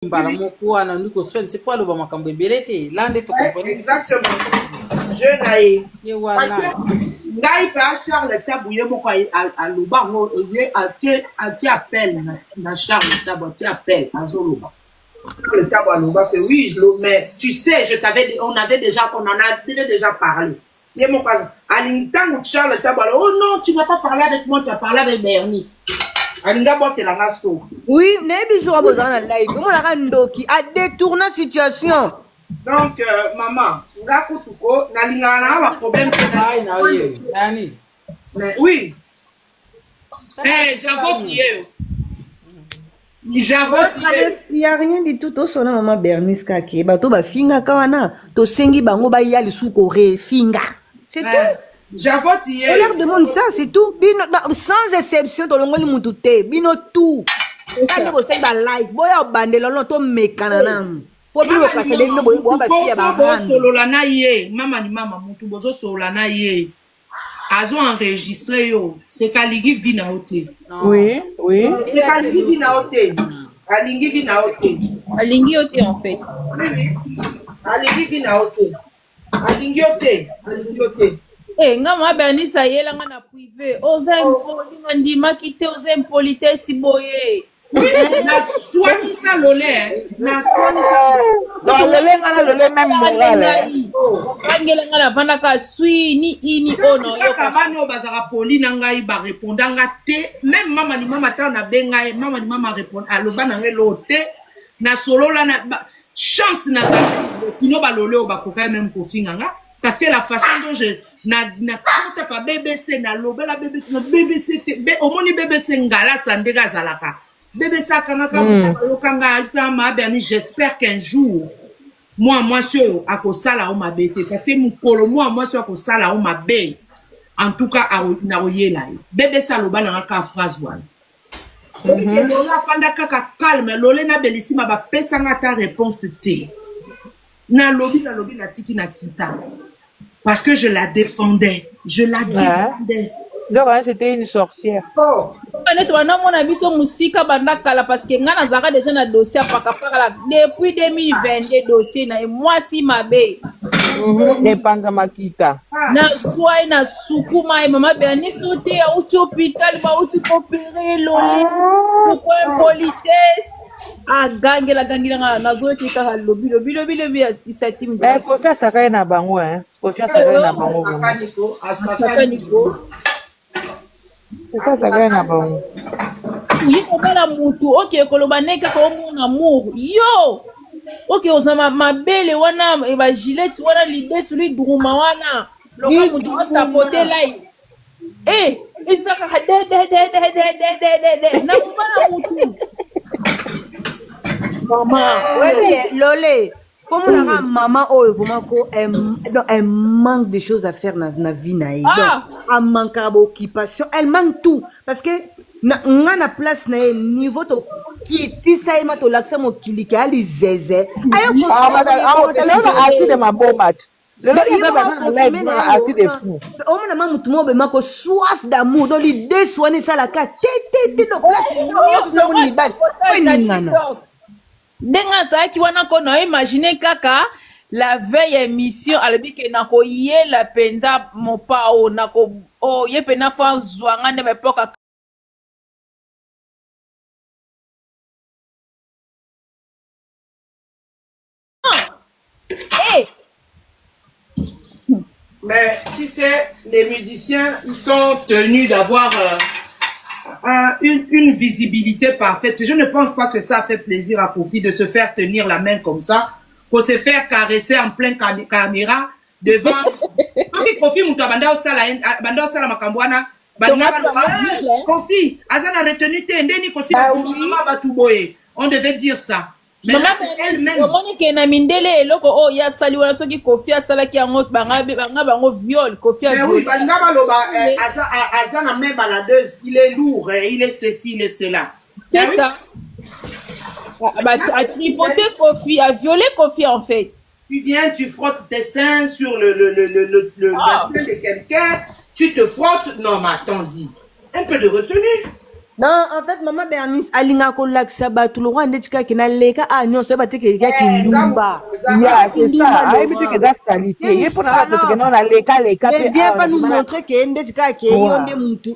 C'est pas le bon makambo belete. Lande to compagnie. Exactement. Je n'ai. Ngai pa Charles Tabouye moko a loba ngo a ti appel na Charles Tabouye ti appel à Zoloba. Le Tabouye a loba que oui, mais tu sais, on en a déjà parlé. Yé moko a l'intango Charles Tabouye. Oh non, tu vas pas parler avec moi, tu vas parler avec Bernice. Oui, mais bisous à besoin de live. Comment la randoki a détourné la situation. Donc, maman, oui. Il n'y a rien du tout. Au maman Bernice Kaki. Bato ba finga kawana. To sengi bango ba yali sukore finga. C'est tout. J'avote hier. On leur demande ça, c'est tout. Bino, sans exception, tout le monde moutoute. Bino tout. Quand vous faites la live, vous avez bandé l'on to mekananam. Pour bien vous passer des noms, vous avez fait la solo la naie. Maman ni maman moutou bozo solo la naie. Azo enregistré yo. C'est Kaligi Vinaote. Oui, oui. C'est Kaligi Vinaote. Alingi Vinaote. Alingi Ote en fait. Oui. Alingi Vinaote. Alingi Ote. Alingi Ote. Eh, ngama Bernice ayela nga na privé. Oza impoli ngandima kite oza impolite siboye. Na soigni ça lolé. Na soigni ça. Non, lolé ngana lolé même moral. Kangela ngana bana ka sui ni ini ono yo. Kabano bazara poli na ngai ba répondanga te. Même maman ni mama ta na benga maman ni mama répond aloba na ngelo te. Na solo la na chance na ça. Sinon ba lolé o ba koka même ko finganga. Parce que la façon dont je compte pas BBC na lobe la BBC na BBC au moins BBC ngala sandega zalaka BBC kanga yokanga ça ma Bernice j'espère qu'un jour moi sur akosala o mabete parce que mukolo moi sur akosala o mabe en tout cas na oyela BBC loba na ka phrase wana lola fanda kaka calme lolé na belisima ba pesa ngata réponse te na lobi na tiki na kita. Parce que je la défendais. Je la défendais. Donc, c'était une sorcière. Oh. Parce que ngana zaka déjà na dossier depuis 2022 dossier na moi si mabe. Dépendre makita. Na soin na sukuma et maman Bernice soute au hôpital ba ou tu opérer lolé. Pourquoi politesse? Ah, gangela na zo te ka lobi ya si ça sim. Mais faut faire ça na bango hein. Faut faire ça na bango. Sakaniko. C'est ça na bango. Oui, on va la mutu. OK, koloba neka ko mon amour. Yo. OK, osama mabele wana e ba gilet wana l'idée sur lui druma wana. Loka mutu tapoter live. Eh, isa ka de. Na mubala mutu. Maman, ouais, Lolé, comme on a maman, oh, vraiment, elle manque de choses à faire dans la vie. Elle manque d'occupation, elle manque tout. Parce que, on a la place, niveau de qui ça y est, l'accent au kiliki, elle est zézé. Elle a ma bon match. On a soif d'amour, donc l'idée soigner ça la carte. Nenga zaki wana kono imaginer kaka la veille émission alobi ke nako ye la penza mopao nako o ye pena fa zwanga ne bepoka Mais tu sais, les musiciens, ils sont tenus d'avoir une visibilité parfaite. Je ne pense pas que ça fait plaisir à Kofi de se faire tenir la main comme ça, pour se faire caresser en pleine caméra devant. Kofi Moutabanda Osala Makambwana. Kofi, Azana retenu Tendeni Kosi Batouboye. On devait dire ça. Mais là, c'est elle-même. Monique na mindele eloko o ya sali wana soki Kofi asala ki yango banga bango viol Kofi a viol. Oui, banga baloba azana même baladeuse, il est lourd, il est ceci, il est cela. C'est ça. A tripoté Kofi, a violé Kofi en fait. Tu viens, tu frottes tes seins sur le bassin de quelqu'un, tu te frottes. Non, mais attends, dis. Un peu de retenue. Non, en fait, maman Bernice, alinga ko laksa ba tout le roi ndeka ki na leka non so ba te ke ya ki ndumba. Ya, c'est ça. Ai bite que da salité. Et pour na to que non na leka mais viens pas nous montrer que ndeka ki yonde mutu.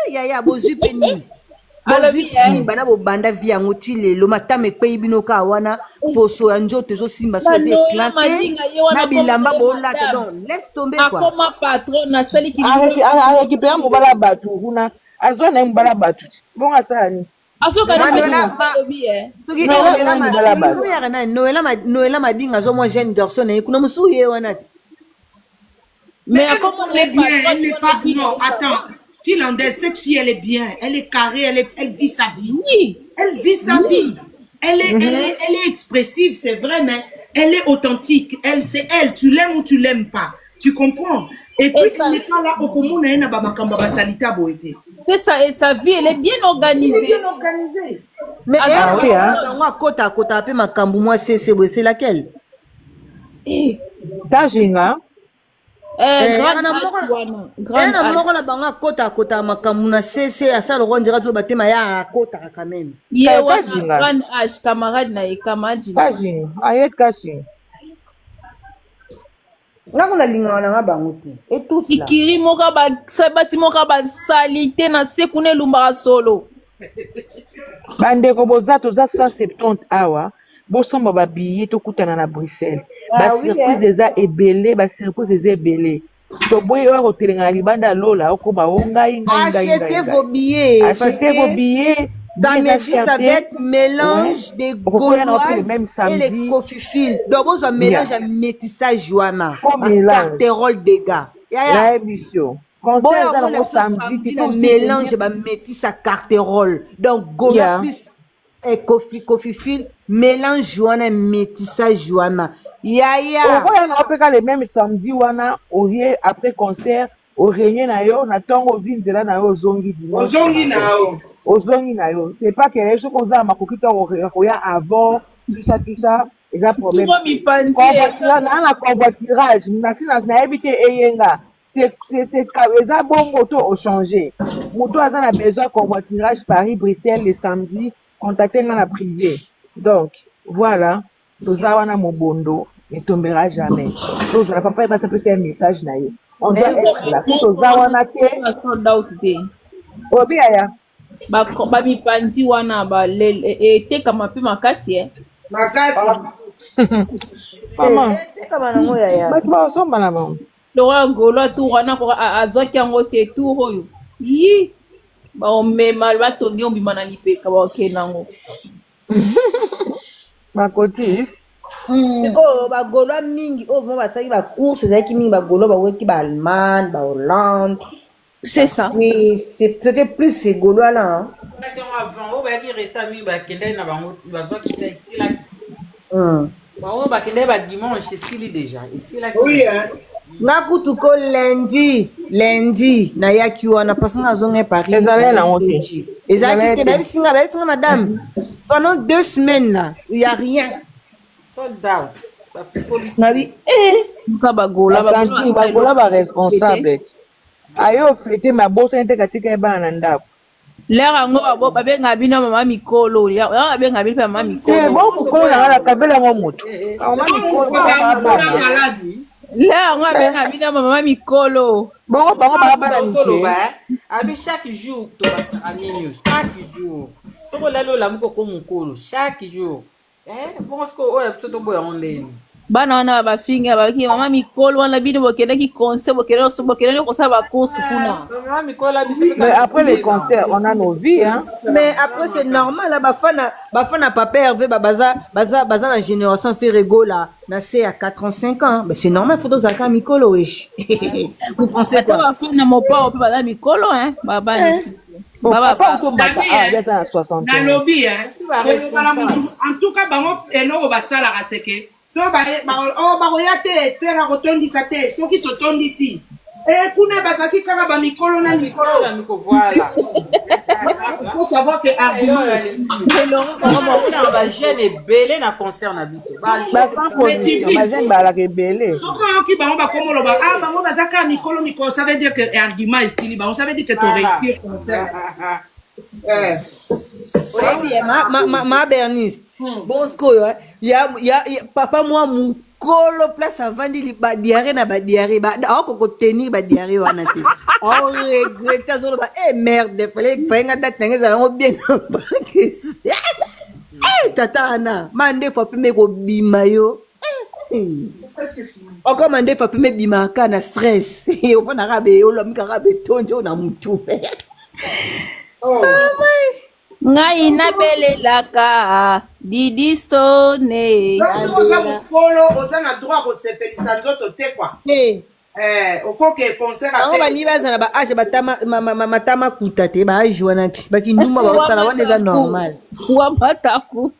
Ya bozu peni. Alors bana bo banda via ngoti lelo matame pe ibino ka wana poso njoto zo simba so des plantés. Na bilamba bo la non, laisse tomber quoi. Akoma patron na sali ki récupérer mo bala batu kuna. Azo na mbala batu. Bon asani. Aso kana lobi Noëlla m'a dit ngazo moi jeune garçon et kuna musuye wana. Mais comment elle est bien, elle n'est pas non, attends. Finlandaise, cette fille elle est bien, elle est carrée, elle vit sa vie. Oui. Elle vit sa vie. Elle est expressive, c'est vrai, mais elle est authentique. C'est elle, tu l'aimes ou tu l'aimes pas. Tu comprends? Et puis elle n'est pas là au commun na ba makamba ba salita boete. C'est ça, et sa vie elle est bien organisée. Elle est bien organisée. Mais kota pe makambu moi c'est laquelle? Tajinga. Grande moko na banga kota makambu na cc asa le rondira zo batema ya kota quand même. Ye wana grande âge camarade na ekamaji. Tajinga, ayet kashi. Nakona linga na banguti. Et tout cela. Ikiri moka ba sabasi moka ba salité na sekune lumba solo. Bande ko bozato za 170 awa. Bosomba ba billet to kutana na Bruxelles. Ba surprise eza ebele, ba surprise eza ebele. To boye wa hotelinga libanda lola okoma ongai ngai. Achetez vos billets. Achetez vos billets. Dans Métis avec mélange des gauloises et les cofifils. Donc, vous avez mélange à métissage Joana. Un carterole des gars. La émission. Mélange à métissage carterole. Donc, gauloises et cofifils. Mélange Joana, métissage Joana. On va les mêmes samedi Wana, après concert, au réunion na yo, na tongo vinzela na yo zongi dimanche. Ozongi na yo, c'est pas que les choses qu'on a makokita avant tout ça, il y a problème. La convoiturage, na évité eyenga. C'est ça bon moto au changer. Moto a besoin convoiturage Paris Bruxelles le samedi, contactez dans la privée. Donc voilà, tout ça wana mobondo ne tombera jamais. Donc la papa va s'appeler un message na yo. On doit être là. Tout ça wana ke. Obiaya. Ba mipanzi wana ba te kama pe makasi makasi mama te kama na ngoya ya ba somba na mama lo golo tu wana ko azoki yango te tu oyo yi ba o mema ba tongi ombi mana lipe ka ba kenango ba kotis ba golo mingi ba saki ba course zaki mingi ba golo ba weki ba Allemagne ba Hollande. C'est ça. Oui, c'était plus ces Gaulois là. Avant, on va dire rétablir dimanche ici déjà. Oui, hein. Nakutuko lundi na yaki wana pasanga zonge Paris. Ezaki te singa madame. Pendant 2 semaines là, il y a rien. Sold out. Nabi ba Gola ba responsable. Ayo fete ma bosa nte katika eba na ndako. Lera ngo abo babenga bino mama mikolo. Ya babenga bino mama mikolo. C'est bon mukolo na kabela ngo mutu. Mama mikolo ba malade. Lera ngo babenga bino mama mikolo. Bon ba ba abi chaque jour to ba anini chaque jour. Soko lalo la mukoko mukolo chaque jour. Bon sko o episode boya online. Bana wana ba finga ba ki mama mikolo wana bino bokenda ki concert bokenda so bokenda ko sa ba course kuna. Mama mikolo biso. Mais après les concerts, on a nos vies hein. Mais après c'est normal là ba fana papa Hervé baza la génération Ferrego là, na c'est à 85 ans. Mais c'est normal faut dans un mikolo wesh. Vous pensez quoi? Ba fana mo pa pe ba mikolo hein. Baba Baba to bata à 60. Na lobby hein. En tout cas bango eno ba sala ka seke. So ba royate pera rotondi sate so ki totondi ici kuna bazaki kaka ba mikolo na mikolo voilà. Faut savoir que argument on va jeune belé na concert na biso ba jeune ba la ke belé so quand ki ba ba komolo ba bango bazaka mikolo ça veut dire que argument ici ba on ça veut dire que tu réussis concert Ma Bernice. Bon, ce qu'il y a papa, moi, mon colo place avant de diarrhée na diarrhée. Ah, qu'on tenir diarrhée, on a dit. Oh, regrette, eh merde, fallait que date bien. Eh, tata Anna, mande faut plus me bimayo. Presque fini. Encore mande faut plus me bimaka na stress. Et on va na rabe, on l'homme karabe tonjo na mutu. Oh. Ngai nabelelaka Didi Stone. Oza mokolo, oza na droit kosepelisa nzoto te kwa. Okoke concert a fait. On va ni bazana ba age matama kutate ba age wana ti. Bakindumba ba osala wana eza normal. Wa mataku.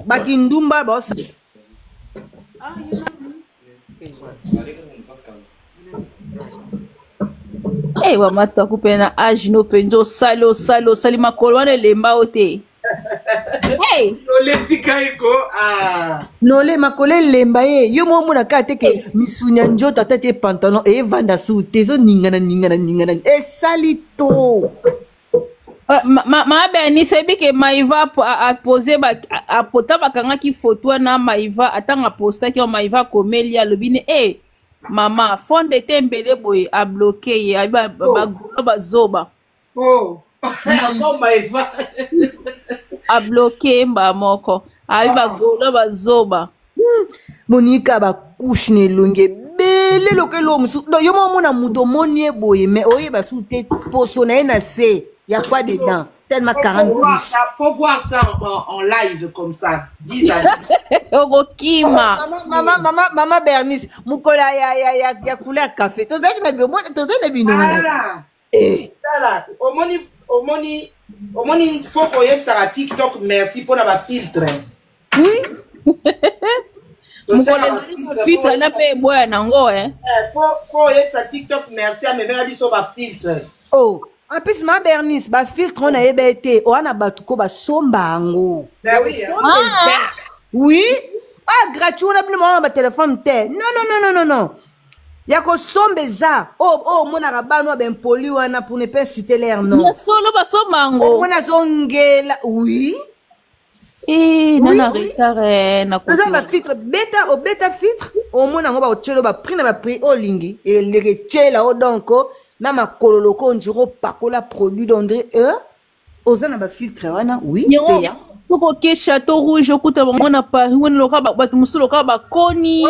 Bakindumba ba osala. Wa mataku pena age no penjo salo sali makolo wana lemba ote. Hey, Nole tikaiko Nole makole lemba ye yo mo mona ka teke misunya njota tete pantalon e vanda su tezo ningana e salito ma beni sebi ke Maiva a poser a pota bakanga ki photo na Maiva atanga posta ki Maiva komelia lobine mama fond de tembele boy a bloqué ya ba zoba Maiva a bloqué mba moko aiba golo bazoba Monica ba couche ne longe bele lokelo musu do yo mona muto monie boye mais oye ba soute poso na ina se y a quoi dedans tellement 40 faut voir ça en live comme ça 10 ans maman Bernice mukola ya couleur café to zaki na bio to zaki bino voilà omoni faut qu'on y ait ça TikTok merci pour la filtre oui filtre na pe boya nango faut y ait ça TikTok merci à me faire biso ba filtre oh en plus ma Bernice ba filtre on a ebete o ana batuko ba somba ngo oui gratuit on a plus mon téléphone te non Yako sombeza mona rabano ben poli wana pour ne pas citer l'air non ya solo ba somango mona zongela oui nana retare na ko ba filtre beta filtre mona ngo ba otchelo ba prix na ba prix olingi et le retchela donc na makololo ko ndiro pakola produit d'André ozana ba filtre wana oui paya Foko ke Château Rouge okuta bango na Paris wona loka batu musulo ka ba koni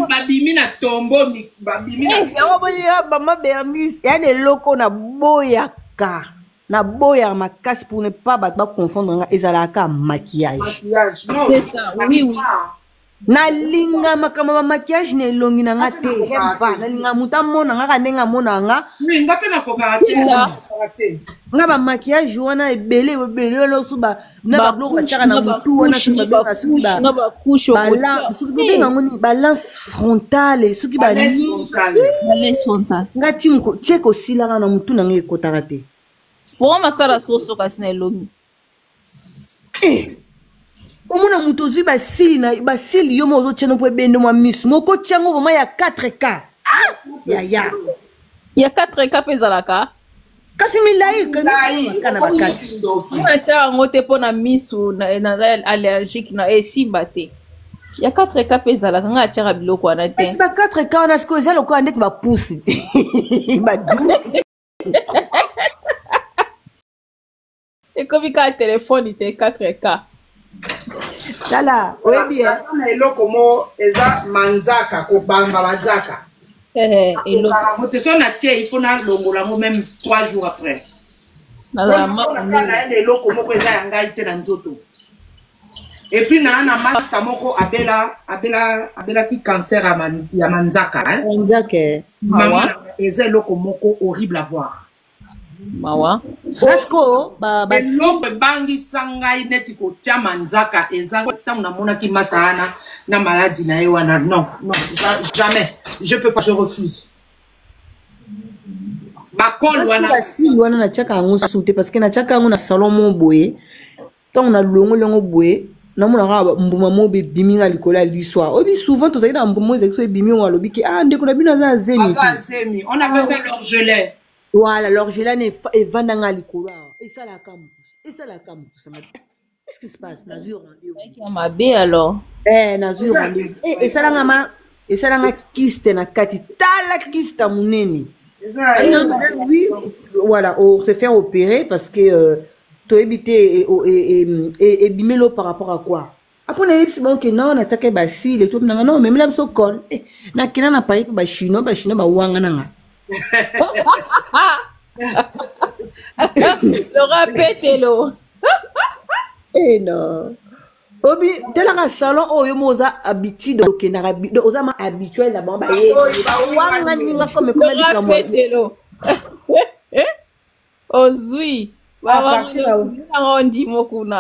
babimi na tombo babimi na yango boya mama Bernice ya de loko na boyaka makasi pour ne pas confondre nga ezalaka maquillage non c'est ça oui na linga makama maquillage ne longi na nga te hemba na linga mutamona nga kanenga mona nga ngape na kokarate nga ba maquillage wana ebele lo suba na ba bloko chaka na mutu wana suba na ba couche balance frontale suki ba balance frontale nga timko cheko sila na mutu na nge kotarate pour masara soso kasina elongi omona mutu zui basili yo mozo tcheno po bende mwa misu moko tchango voma ya 4K ya 4K pezalaka kasi milai kana bakati ona tcha ngote pona misu na allergique na esiba te ya 4K pezalaka nga tcha biloko wana te esi ba 4K ona sko ezalo ko andeti ba pusi ba douce ekomi ka telefone te 4K Tala, oui bien. Na eloko mo eza manzaka ko banga manzaka. Eloko. Te so na tie il faut na longola mo même 3 jours après. Na eloko mo ko eza yanga ite na nzoto. Et puis na master moko abela ki cancer ya manzaka Manzaka. Maman eza eloko moko horrible à voir. Mawa Sasko ba eloko bangi sangai neti ko tia manzaka eza tangu na mona ki masana na maladie na ye wana non jamais je peux pas je refuse ba kol wana si wana na chaka ngo sute parce que na chaka ngo na salon mo boye tangu na longo boye na mona ka mbuma mo be biminga likola l'histoire obi souvent to zaina mbuma mo ezexo bimi wa lobi ki ndeko na bino za zemi on appelle ça l'orgelet. Voilà, l'orgelet est vendanga likolo. Et ça la cam. Et ça la cam. Qu'est-ce qui se passe? N'a eu rendez-vous. Ma bé alors. N'a eu rendez-vous. Et ça la ma. Et ça la kiste na kati. Tala kiste à mouneni. Oui, voilà, on se fait opérer parce que tu as évité et bimelo par rapport à quoi? Après, on a dit que non, on attaque Basile et tout. Non, mais même si col. Na kina na paye ba chino ba wanga nanga. Le répétez-le. Eh non. Obi, tel un salon où moza habitude au Kenya, oza ma habituel là-bas. Ba wanga ninga comme répétez-le. Ozui.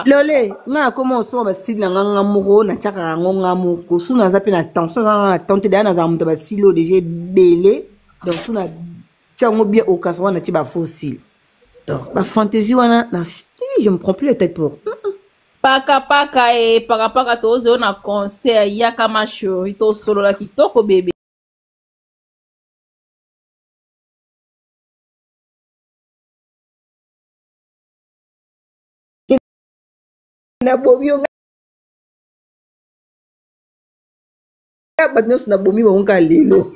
Lolé, nga comment on va sila nga muro na chaka nga mu ko suna zapi na tension na tante de na za muto ba silo déjà belé donc suna chango bien au kaswa na ti ba fossile donc ma fantaisie wana na je me prends plus la tête pour paka e paka tozo na concert ya kama show ito solo la kitoko bébé. Na bomi on batnos na bomi on ka lelo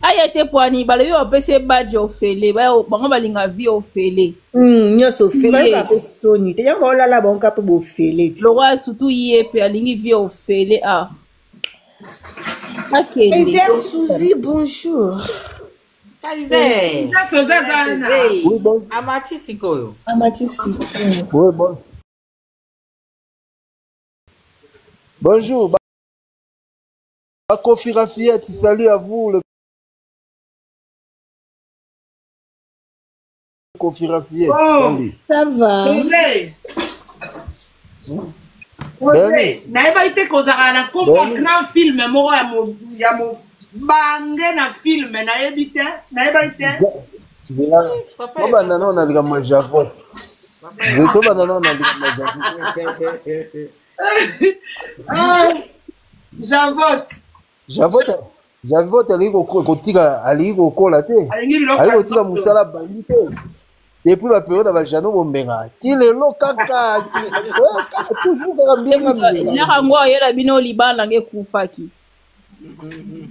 aya te poani balo yo pese badge ofele ba bango balinga vie ofele nyoso ofele ba pe soni te yango la ba on ka pe bo ofele le roi surtout yep alingi vie ofele ah OK Kaiser Souzi bonjour Kaiser Oui, bon. Amati sikoyo. Oui, bon. Bonjour. Kofi Rafiette, salut à vous. Le Kofi Rafiette, salut. Ça va. Naïba été kozara na kompa grand film moko ya mo bange na film na ebite naïba été Papa banana on a dit moi javote. Zeto banana on a dit moi javote. Javote ali kotika ali kokola te. Ali kotika musala bandite. Depuis la période avec Jano Bombenga, il est là kaka, toujours kaka bien bien. Il y a encore il y a bino Liban langue kufaki. Il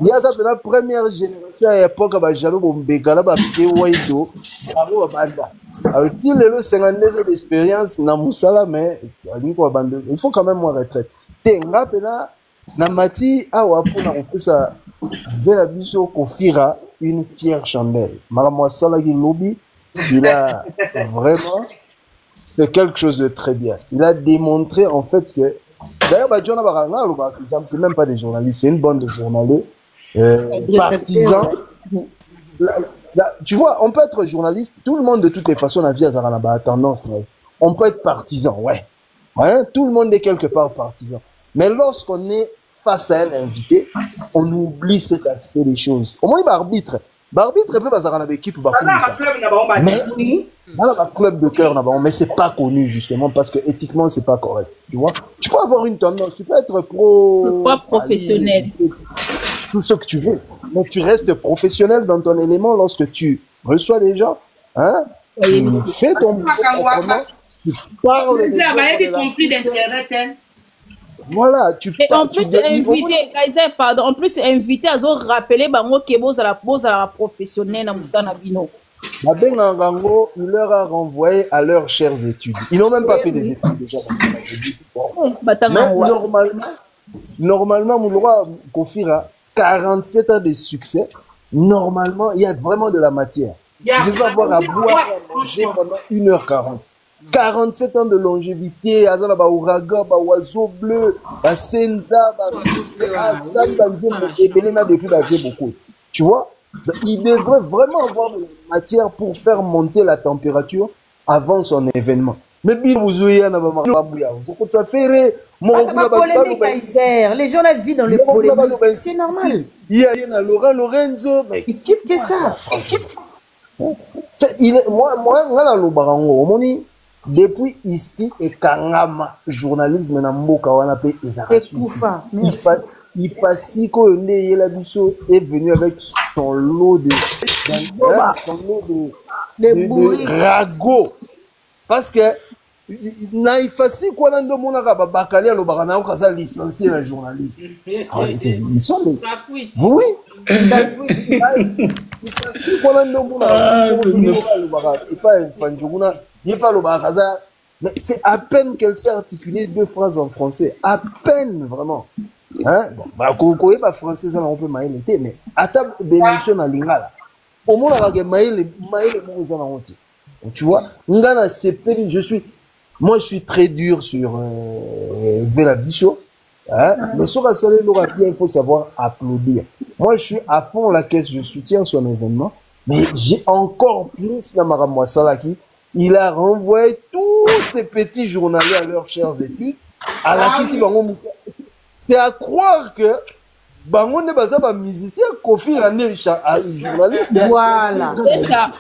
y a ça la première génération à l'époque avec Jano Bombenga là bas pied waido, aro banda. Alors il est là 52 ans d'expérience na musala mais ali ko banda. Il faut quand même moi retraite. Tenga pena na mati awa pour na kopesa vers biso kofira une fière chandelle. Madame Salagi Lobby, il a vraiment fait quelque chose de très bien. Il a démontré en fait que... D'ailleurs, c'est même pas des journalistes, c'est une bande de journalistes, partisans. Tu vois, on peut être journaliste, tout le monde de toutes les façons a vie à Zaranaba, tendance. Ouais. On peut être partisan, ouais. Tout le monde est quelque part partisan. Mais lorsqu'on est face à un invité, on oublie cet aspect des choses. Au moins, il va arbitre. L'arbitre peut passer dans l'équipe. Mais dans le club de cœur, mais c'est pas connu justement parce que éthiquement, c'est pas correct. Tu vois, tu peux avoir une tendance, tu peux être professionnel. Tout ce que tu veux. Mais tu restes professionnel dans ton élément lorsque tu reçois des gens. Hein? Tu fais ton boulot. Tu parles de conflit d'intérêt. Voilà, tu et en plus invité Kaiser pardon en plus invité à rappeler bango que boza la professionnel na musana bino Babengango il leur a renvoyé à leurs chères études. Ils n'ont même pas fait des études déjà. Mais normalement mon roi Kofira 47 ans de succès. Normalement, il y a vraiment de la matière. Tu devais avoir à boire et à manger pendant 1h40. 47 ans de longévité, azala ba ouragan, ba oiseau bleu, ba senza, ba depuis la vie beaucoup. Tu vois, il devrait vraiment avoir de la matière pour faire monter la température avant son événement. Mais bien vous voyez, ça fait les gens la vivent dans les polémiques. C'est normal. Il y a Laurent Lorenzo, mais il kiffe que ça. Moi, depuis Isti et Kangama, journalisme na mboka wana pe Ifasiko Yelabiso est venu avec son lot de de ragots. Parce que na ifasi quoi dans le monde à Bakali à l'Obarana ou Kaza licencié la journaliste. Ils sont des. Oui. Mais c'est à peine qu'elle sait articuler 2 phrases en français. À peine, vraiment. Hein? Bon, bah, quand on pas français, ça, on peut maïler, mais à table d'émission à l'ingala. Au moins, on a maïler, tu vois, moi, je suis très dur sur Vela Bichot. Hein? Mais sur la salle, il faut savoir applaudir. Moi, je suis à fond la caisse, je soutiens son événement. Mais j'ai encore plus la Maramwa Salaki. Il a renvoyé tous ces petits journaliers à leurs chères études. À la Kissi Bango. C'est à croire que Bango n'est pas un musicien, Kofi Rane est journaliste. Voilà. C'est ça.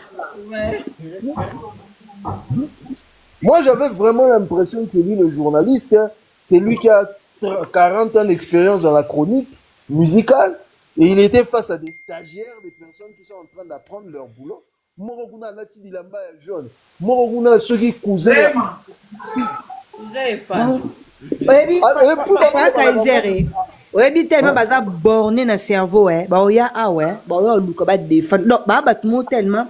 Moi, j'avais vraiment l'impression que c'est lui le journaliste. Hein. C'est lui qui a 40 ans d'expérience dans la chronique musicale. Et il était face à des stagiaires, des personnes qui sont en train d'apprendre leur boulot. Moroguna Nati Bilamba est jaune. Moroguna ceux qui cousaient. Cousin est fan. Oui, tellement baza borné na cerveau bah oya ouais bah oya luka ba défendre non bah tellement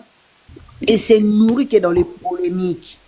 et c'est nourri qui est dans les polémiques